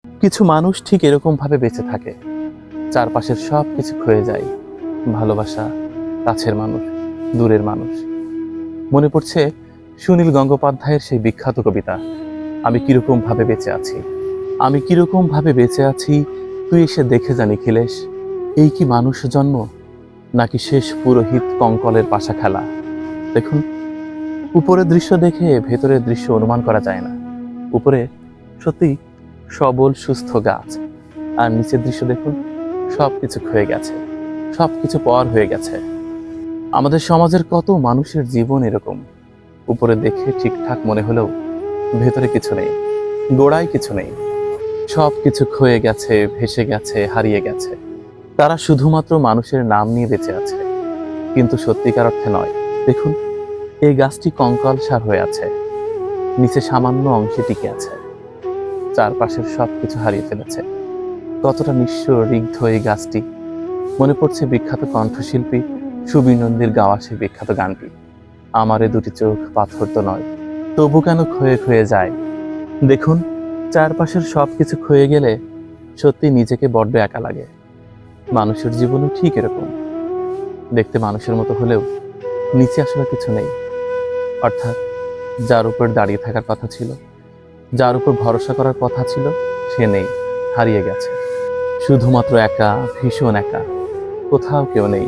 কিছু মানুষ ঠিক এরকম ভাবে বেঁচে থাকে, চারপাশের সব কিছু ক্ষয়ে যায়, ভালোবাসা, কাছের মানুষ, দূরের মানুষ। মনে পড়ছে সুনীল গঙ্গোপাধ্যায়ের সেই বিখ্যাত কবিতা, আমি কিরকম ভাবে বেঁচে আছি, আমি কিরকম ভাবে বেঁচে আছি, তুই এসে দেখে যা নিখিলেশ। এই কি মানুষ জন্ম, নাকি শেষ পুরোহিত কঙ্কলের পাশা খেলা। দেখুন, উপরের দৃশ্য দেখে ভেতরের দৃশ্য অনুমান করা যায় না। উপরে সত্যি সবল সুস্থ গাছ, আর নিচের দৃশ্য দেখুন, সবকিছু ক্ষয়ে গেছে, সবকিছু পর হয়ে গেছে। আমাদের সমাজের কত মানুষের জীবন এরকম, উপরে দেখে ঠিকঠাক মনে হলেও ভেতরে কিছু নেই, গোড়ায় কিছু নেই। সবকিছু ক্ষয়ে গেছে, ভেসে গেছে, হারিয়ে গেছে। তারা শুধুমাত্র মানুষের নাম নিয়ে বেঁচে আছে, কিন্তু সত্যিকার অর্থে নয়। দেখুন, এই গাছটি কঙ্কালসার হয়ে আছে, নিচে সামান্য অংশে টিকে আছে, চারপাশের সবকিছু হারিয়ে ফেলেছে। কতটা নিঃস্ব রিগ্ধ এই গাছটি। মনে পড়ছে বিখ্যাত কণ্ঠশিল্পী সুবীর নন্দীর গাওয়া সেই বিখ্যাত গানটি, আমারে দুটি চোখ পাথর তো নয়, তবু কেন ক্ষয়ে ক্ষয়ে যায়। দেখুন, চারপাশের সবকিছু ক্ষয়ে গেলে সত্যি নিজেকে বড্ড একা লাগে। মানুষের জীবনও ঠিক এরকম, দেখতে মানুষের মতো হলেও নিচে আসলে কিছু নেই। অর্থাৎ যার উপর দাঁড়িয়ে থাকার কথা ছিল, যার উপর ভরসা করার কথা ছিল, সে নেই, হারিয়ে গেছে। শুধুমাত্র একা, ভীষণ একা, কোথাও কেউ নেই।